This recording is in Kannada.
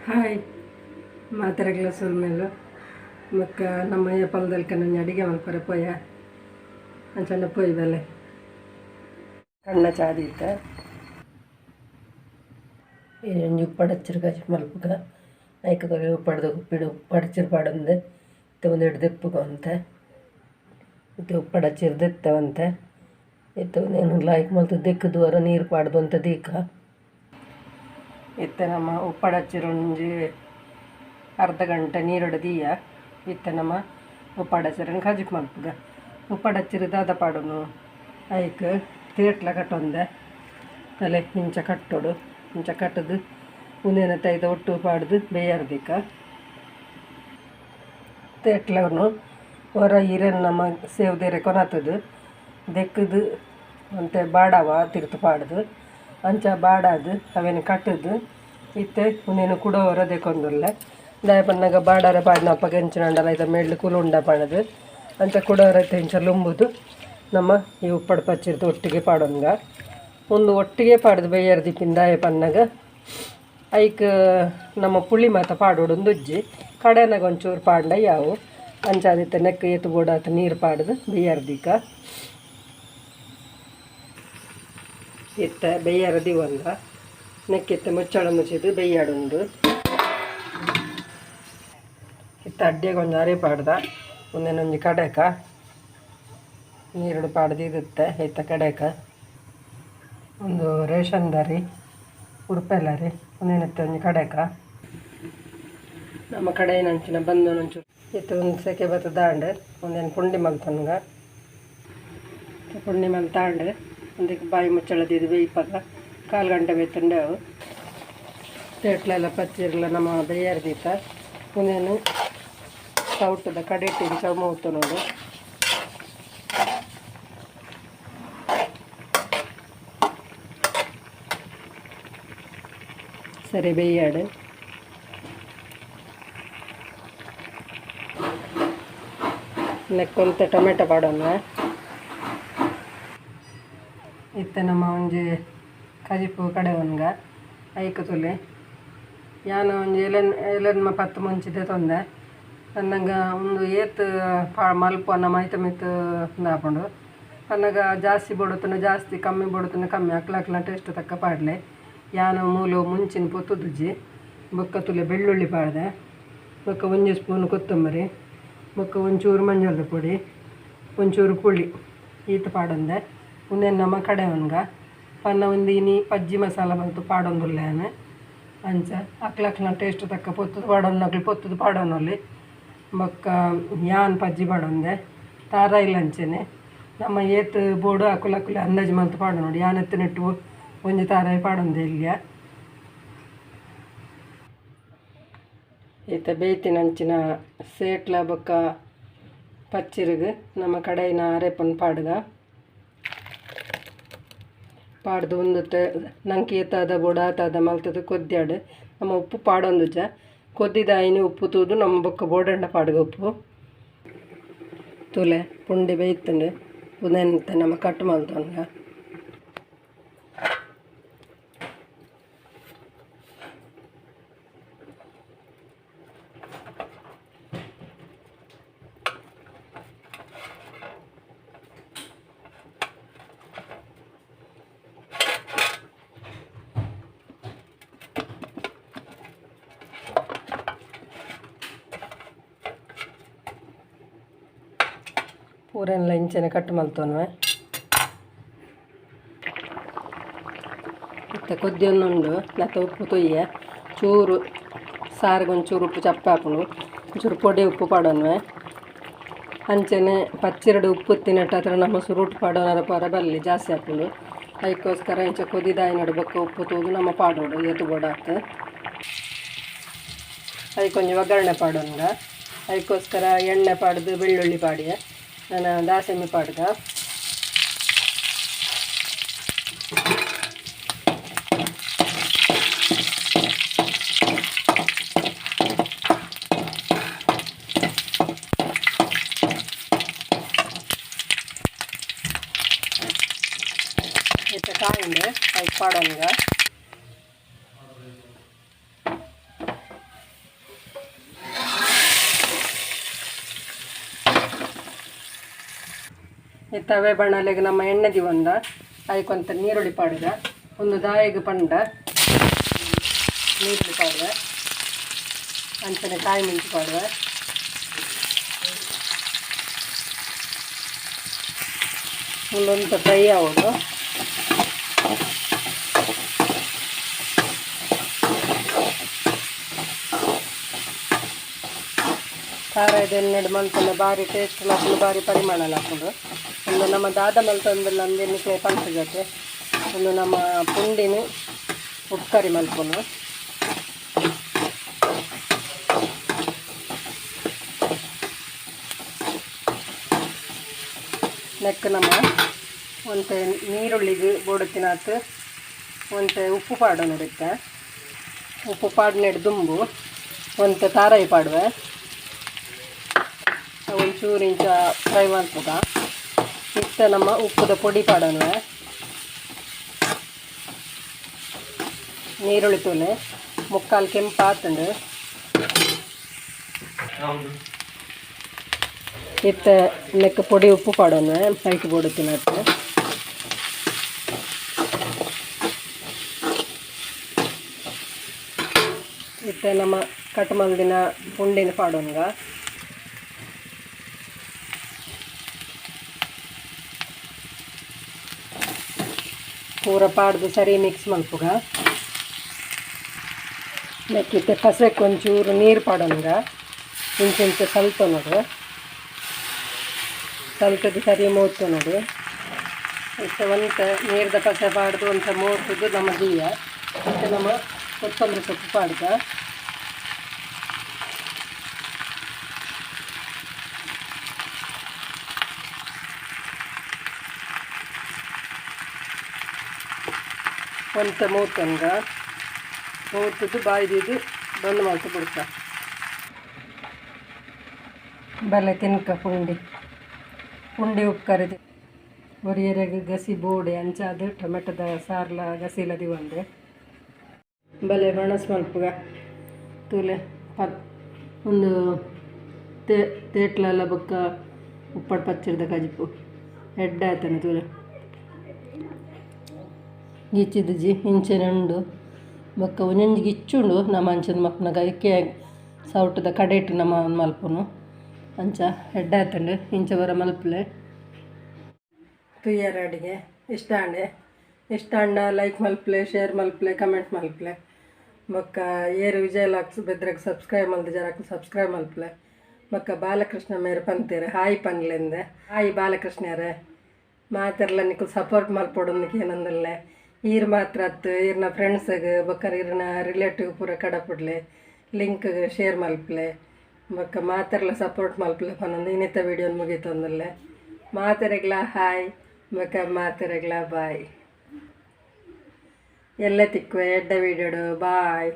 ಹಾಯ್ ಮಾತಾಡಲ್ಲ ಸುಮ್ಮನೆ ಮಕ್ಕ ನಮ್ಮಯ್ಯ ಹೊಲದಲ್ಲಿ ಕಣ್ಣು ಅಡಿಗೆ ಮಾಡ್ಕೊರೆ ಪೋಯ ಅಂಚಂಡ ಪೋಯ್ದಲೆ ಕಣ್ಣ ಚಾದಿತ್ತ ಒಂಜಿ ಉಪ್ಪಡಚ್ಚಿರು ಕಚಿ ಮಲ್ಪುಗ ಐಕದೊಗೆ ಉಪ್ಪಡ್ದು ಉಪ್ಪಿಡು ಉಪ್ಪಡಚ್ಚಿರು ಪಾಡಂದು ಇತ್ತು ಒಂದು ಹಿಡ್ದು ಇಪ್ಪುಗಂತೆ ಇತ್ತು ಉಪ್ಪಡಚ್ಚಿರು ದೆತ್ತವಂತೆ ಇತ್ತು నేను ಲೈಕ್ ಮಲ್ತು ದಿಕ್ಕು ದೂರ ನೀರು ಪಾಡ್ದು ಅಂತ ದೀಕ ಇತ್ತೆ ನಮ್ಮ ಉಪ್ಪಡಚ್ಚಿರು ಒಂಜಿ ಅರ್ಧ ಗಂಟೆ ನೀರೊಡು ದೀಯ ಇತ್ತೆ ನಮ್ಮ ಉಪ್ಪಡಚ್ಚಿರನ್ನು ಕಜಿಪ್ ಮಲ್ಪುಗ ಉಪ್ಪಡಚ್ಚಿರು ದಾದ ಪಾಡುನು ಐಕ್ ತೇಟ್ಲ ಕಟ್ಟೊಂದೆ ತಲೆ ಇಂಚ ಕಟ್ಟೋಡು ಇಂಚ ಕಟ್ಟದು ಉನೇನ ತೈದ ಒಟ್ಟು ಪಾಡ್ದು ಬೇಯರ್ದಿಕ್ಕ ತೇಟ್ಲನು ಹೊರ ಹಿರನ್ ನಮ್ಮ ಸೇವ್ದೇರೆ ಕೊನತದು ದೆಕ್ಕದು ಅಂತೆ ಬಾಡವ ತಿರ್ತು ಪಾಡ್ದು ಅಂಚ ಬಾಡದು ಅವೇನು ಕಟ್ಟದು ಇತ್ತೆ ಉನೇನು ಕುಡೋವರ ದೆಕ್ಕೊಂದುಲ್ಲೆ ದಾಯ ಪನ್ನಗ ಬಾಡಾರ ಪಾಡಿನಪ್ಪ ಕೆಂಚಿನಂಡಲ ಐತ ಮೇಡ್ಲು ಕುಲುಂಡ ಪಾಡದು ಅಂಚ ಕುಡೋವರ ಇಂಚ ಲುಂಬುದು ನಮ್ಮ ಈ ಉಪ್ಪಡು ಪಚ್ಚಿರ್ದು ಒಟ್ಟಿಗೆ ಪಾಡೋನ್ಗ ಒಂದು ಒಟ್ಟಿಗೆ ಪಾಡ್ದು ಬೇಯರ್ದಿಕ್ಕಿಂದ ದಾಯ ಪನ್ನಗ ಐಕ್ ನಮ್ಮ ಪುಳಿ ಮಾತ ಪಾಡೋಡು ಒಂದು ಉಜ್ಜಿ ಕಡೆನಾಗ ಒಂಚೂರು ಪಾಂಡ ಯಾವು ಅಂಚಾದಿತ್ತ ನೆಕ್ಕ ಎತ್ತು ಬೋಡಾತ ನೀರು ಪಾಡ್ದು ಬೇಯರ್ದಿಕ್ಕ ಇತ್ತ ಬೇಯರದಿ ಒಂದ ನೆಕ್ಕೆತ್ತ ಮುಚ್ಚಳ ಮುಚ್ಚಿದು ಬೇಯಾಡುಂಡು ಇತ್ತ ಅಡ್ಡಿಗೆ ಒಂದು ಅರೆ ಪಾಡ್ದ ಒಂದೇನೊಂದು ಕಡೆಕ ನೀರುಡು ಪಾಡ್ದು ಇರುತ್ತೆ ಇತ್ತ ಕಡೆಕ ಒಂದು ರೇಷನ್ ದರಿ ಉಡುಪೆಲ್ಲರಿ ಒಂದೇನತ್ತೆ ಒಂದು ಕಡೆಕ ನಮ್ಮ ಕಡೆ ನಂಚಿನ ಬಂದು ನಂಚು ಇತ್ತು ಒಂದು ಸೆಕೆ ಬತ್ತ ದಾಂಡೆ ಒಂದೇನು ಪುಂಡಿ ಮಲ್ತನ್ಗ ಪುಂಡಿ ಮಲ್ ತಾಂಡೆ ಒಂದಕ್ಕೆ ಬಾಯಿ ಮುಚ್ಚಳದಿದ್ದು ಬೇಯ್ಪಾಗ ಕಾಲು ಗಂಟೆ ಬೇಯ್ತಂಡೆ ಅವು ತೇಟ್ಲೆಲ್ಲ ಪಚ್ಚಿರಲ್ಲ ನಮ್ಮ ಬೇಯರ್ದಿತ್ತ ಒಂದೇನು ಸೌಟದ ಕಡೆ ಇಟ್ಟಿದ್ದು ಚೌಮೌತು ನೋಡು ಸರಿ ಬೇಯಾಡು ನೆಕ್ಕೊಂತ ಟೊಮೆಟೊ ಪಾಡೋಣ ಇತ್ತೆ ನಮ್ಮ ಒಂಜಿ ಕಜಿಪು ಕಡೆ ಒನ್ಗ ಐಕ ತುಲೆ ಯಾನು ಒಂಜಿ ಎಲೆನ್ಮ ಪತ್ತು ಮುಂಚಿದೆ ತೊಂದೆ ಅನ್ನಂಗ ಒಂದು ಏತ್ ಮಲ್ಪನ ಮೈತ ಮಿತ್ತು ದಾಪುಂಡು ಅನ್ನಗ ಜಾಸ್ತಿ ಬೊಡುತ್ತನ ಜಾಸ್ತಿ ಕಮ್ಮಿ ಬೊಡುತ್ತನ ಕಮ್ಮಿ ಅಕ್ಲ ಟೇಸ್ಟ್ ತಕ್ಕ ಪಾಡ್ಲೆ ಯಾನು ಮೂಲು ಮುಂಚಿನ ಪೊತ್ತುದುಜ್ಜಿ ಬೊಕ್ಕ ತುಲೆ ಬೆಳ್ಳುಳ್ಳಿ ಪಾಡ್ದೆ ಬೊಕ್ಕ ಒಂಜಿ ಸ್ಪೂನ್ ಕೊತ್ತಂಬರಿ ಬೊಕ್ಕ ಒಂಚೂರು ಮಂಜಳದ ಪುಡಿ ಒಂಚೂರು ಪುಳಿ ಈತ ಪಾಡಂದೆ ಒಂದೇನು ನಮ್ಮ ಕಡೆ ಒನ್ಗ ಪನ್ನ ಒಂದು ಇನಿ ಪಜ್ಜಿ ಮಸಾಲ ಬಂತು ಪಾಡೊಂದುಲ್ಲೇನೆ ಅಂಚ ಅಕ್ಲಕ್ಲ ಟೇಸ್ಟ್ ತಕ್ಕ ಪೊತ್ತದು ಪಾಡೋನಗ್ಲಿ ಪೊತ್ತದು ಪಾಡೋನಲ್ಲಿ ಬೊಕ್ಕ ಯಾನ್ ಪಜ್ಜಿ ಪಾಡೊಂದೆ ತಾರ ಇಲ್ಲ ಅಂಚೆನೆ ನಮ್ಮ ಏತ್ ಬೋಡು ಅಕುಲಕುಲೆ ಅಂದಾಜು ಮಂತು ಪಾಡು ನೋಡಿ ಯಾನ್ ಎತ್ತು ನೆಟ್ಟು ಒಂಜಿ ತಾರಾಯಿ ಪಾಡೊಂದೆ ಇಲ್ಲಿಯ ಈತ ಬೇಯ್ತಿನ ಅಂಚಿನ ಸೇಟ್ಲ ಬೊಕ್ಕ ಪಚ್ಚಿರುಗು ನಮ್ಮ ಕಡೆಯಿನ ಅರೆಪನ್ ಪಾಡ್ಗ ಪಾಡ್ದು ಒಂದು ನಂಗೆ ಏತಾದ ಬೋಡಾತಾದ ಮಲ್ತದ ಕೊದ್ದಾಡು ನಮ್ಮ ಉಪ್ಪು ಪಾಡೊಂದುಜ ಕೊದ್ದಿದ ಐನಿ ಉಪ್ಪು ತೂದು ನಮ್ಮ ಬೊಕ್ಕ ಬೋಡಂಡ ಪಾಡ್ಗ ಉಪ್ಪು ತುಲೆ ಪುಂಡಿ ಬೇಯ್ತಂಡು ಉದೆಂತ ನಮ್ಮ ಕಟ್ಟು ಮಲ್ತೊನ್ಗ ಪೂರೆಲ್ಲ ಇಂಚನೆ ಕಟ್ಟು ಮಲ್ತೋನ್ವೆ ಮತ್ತು ಕೊದ್ದಿಯೊಂದುಂಡು ನತ್ತ ಉಪ್ಪು ತೊಯ್ಯ ಚೂರು ಸಾರಿಗೆ ಒಂಚೂರು ಉಪ್ಪು ಚಪ್ಪ ಹಾಕೊಂಡು ಒಂಚೂರು ಪೊಡಿ ಉಪ್ಪು ಪಾಡೋನ್ವೆ ಅಂಚನೆ ಪಚ್ಚಿರಡು ಉಪ್ಪು ತಿನ್ನಟ್ಟ ಹತ್ರ ನಮ್ಮ ಸುರುಟು ಪಾಡೋನರ ಪರ ಬರಲಿ ಜಾಸ್ತಿ ಹಾಕೊಂಡು ಅದಕ್ಕೋಸ್ಕರ ಇಂಚ ಕೊದಿದಾಯಿ ನಡ್ಬೇಕು ಉಪ್ಪು ತೂದು ನಮ್ಮ ಪಾಡೋಡು ಎತ್ತು ಬೋಡಾತು ಅದಕ್ಕೊಂದು ಒಗ್ಗರಣೆ ಪಾಡೋನ್ಗ ಅದಕ್ಕೋಸ್ಕರ ಎಣ್ಣೆ ಪಾಡ್ದು ಬೆಳ್ಳುಳ್ಳಿ ಪಾಡಿಯ ನಾನು ದಾಸೆಮ್ಮೆ ಪಾಡ್ಗ ಇತ್ತ ಕಾಯಿಂಡೆ ಅದಕ್ಕೆ ಪಾಡೋನ್ಗ ಈ ತವೆ ಬಣ್ಣಲೆಗೆ ನಮ್ಮ ಎಣ್ಣೆ ದಿವಂದ ಅದಕ್ಕೊಂತ ನೀರುಳ್ಳಿ ಪಾಡ್ಗ ಒಂದು ದಾಯಿಗೆ ಪಂಡ ನೀರುಳ್ಳಿ ಪಾಡ್ಗ ಅಂಚನೆ ಕಾಯಿ ಮೆಣಸು ಪಾಡ್ಗ ಒಂದೊಂದು ಫ್ರೈ ಆಗೋದು ಖಾರ ಇದೆನ್ನೆರಡು ಮಲ್ತಲ್ಲ ಭಾರಿ ಟೇಸ್ಟ್ ಹಾಕೊಂಡು ಭಾರಿ ಪರಿಮಾಣ ಹಾಕೊಂಡು ಒಂದು ನಮ್ಮ ದಾದ ಮಲ್ತಂದೆಲ್ಲ ಅಂದೇನಿಕೆ ಪಂಚಗತೆ ಒಂದು ನಮ್ಮ ಪುಂಡಿನ ಉಪ್ಕರಿ ಮಲ್ಪನು ನೆಕ್ ನಮ್ಮ ಒಂತೆ ನೀರುಳ್ಳಿಗೆ ಬೋಡತ್ತಿನಾತು ಒಂತೆ ಉಪ್ಪು ಪಾಡು ನೋಡುತ್ತೆ ಉಪ್ಪು ಪಾಡ್ನೆಡು ದುಂಬು ಒಂತೆ ತಾರಾಯಿ ಪಾಡುವೆ ಒಂಚೂರು ಇಂಚ ಫ್ರೈ ಮಾಡ್ಬೋದ ಇತ್ತ ನಮ್ಮ ಉಪ್ಪದ ಪೊಡಿ ಪಾಡೋಣ ನೀರುಳ್ಳಿ ತೂಲೆ ಮುಕ್ಕಾಲು ಕೆಂಪು ಆತಂಡು ಇತ್ತ ನೆಕ್ಕ ಪೊಡಿ ಉಪ್ಪು ಪಾಡೋಣ ಹೈಟ್ ಬೋಡು ತಿನ್ನತ್ತೆ ಇತ್ತ ನಮ್ಮ ಕಟ್ ಮಲ್ದಿನ ಪುಂಡಿನ ಪಾಡೋಣ ಪೂರ ಪಾಡ್ದು ಸರಿ ಮಿಕ್ಸ್ ಮಲ್ಪುಗ ನೆಕ್ಕಿತ್ತೆ ಕಸಕ್ಕೆ ಒಂಚೂರು ನೀರು ಪಾಡೋಂಗ ಇಂಚೆ ಸಲ್ಪ ನೋಡು ಸಲ್ಪದು ಸರಿ ಮೂತು ನೋಡಿ ಇಷ್ಟ ಒಂತ ನೀರ್ದ ಕಸ ಪಾಡ್ದು ಒಂತ ಮೂರ್ತದ್ದು ನಮ್ಮ ದೀಯ ಮತ್ತು ನಮ್ಮ ಕೊತ್ತಂಬರಿ ಸೊಪ್ಪು ಪಾಡ್ದ ಒಂತ ಮೂತಂಗ ಮೂತದ್ದು ಬಾಯ್ದಿದ್ದು ಬಂದು ಮಾಡ್ತು ಬಿಡ್ತ ಬಲೆ ತಿನ್ಕ ಪುಂಡಿ ಉಪ್ಪು ಕರಿದು ಒರಿಯರೆಗೆ ಗಸಿ ಬೋಡೆ ಅಂಚಾದು ಟೊಮೆಟೊದ ಸಾರ್ಲ ಗಸಿಲದಿ ಒಂದೆ ಬಲೆ ಮೆಣಸು ಮಲ್ಪುಗ ತೂಲೆ ಒಂದು ತೇಟ್ಲೆಲ್ಲ ಬೊಕ್ಕ ಉಪ್ಪಟ್ಟು ಪಚ್ಚಿಡ್ದ ಕಜಿಪು ಎಡ್ಡೆ ಆಯ್ತಾನೆ ತೂಲೆ ಗಿಚ್ಚಿದ್ಜಿ ಇಂಚೆನುಂಡು ಬೊಕ್ಕ ಒಂಜೊಂಜಿ ಗಿಚ್ಚುಂಡು ನಮ್ಮ ಅಂಚದ ಮಕ್ಕನಾಗ ಇಕ್ಕೆ ಸೌಟದ ಕಡೆ ಇಟ್ಟು ನಮ್ಮ ಮಲ್ಪುನು ಅಂಚ ಹೆಡ್ಡ ಆಯ್ತಂಡು ಇಂಚ ಬರ ಮಲ್ಪಲೆ ತುಯ್ಯರ ಅಡಿಗೆ ಇಷ್ಟ ಅಂಡ ಲೈಕ್ ಮಲ್ಪಲೆ ಶೇರ್ ಮಲ್ಪಲೆ ಕಮೆಂಟ್ ಮಲ್ಪಲೆ ಬೊಕ್ಕ ಏರು ವಿಜಯ ಲಾಕ್ಸ್ ಬೆದ್ರಾಗ ಸಬ್ಸ್ಕ್ರೈಬ್ ಮಲ್ದ ಜರಾಕು ಸಬ್ಸ್ಕ್ರೈಬ್ ಮಲ್ಪಲೆ ಬೊಕ್ಕ ಬಾಲಕೃಷ್ಣ ಮೇರೆ ಪಂತೇರೆ ಹಾಯ್ ಪನ್ಲೆಂದೆ ಹಾಯ್ ಬಾಲಕೃಷ್ಣರೇ ಮಾತೆರ್ಲ ನಿಕ್ಕು ಸಪೋರ್ಟ್ ಮಲ್ಪೊಡೋದಕ್ಕೆ ಏನಂದಲ್ಲೇ ಈರ್ ಮಾತ್ರ ಅತ್ತು ಈರ್ನ ಫ್ರೆಂಡ್ಸಿಗೆ ಬೊಕ್ಕರ್ ಈರ್ನ ರಿಲೇಟಿವ್ ಪೂರ ಕಡಪುಡ್ಲೆ ಲಿಂಕ್ಗೆ ಶೇರ್ ಮಲ್ಪಲೆ ಬೊಕ್ಕ ಮಾತೆರ್ಲ ಸಪೋರ್ಟ್ ಮಲ್ಪಲೆ ಪನ್ನೊಂದು ಇನ್ನಿತ ವೀಡಿಯೋನ ಮುಗೀತೊಂದಲ್ಲೇ ಮಾತೆರೆಗ್ಲ ಹಾಯ್ ಬೊಕ್ಕ ಮಾತೆರೆಗ್ಲ ಬಾಯ್ ಎಲ್ಲ ತಿಕ್ಕುವೆ ಎಡ್ಡ ವೀಡಿಯೋಡು ಬಾಯ್.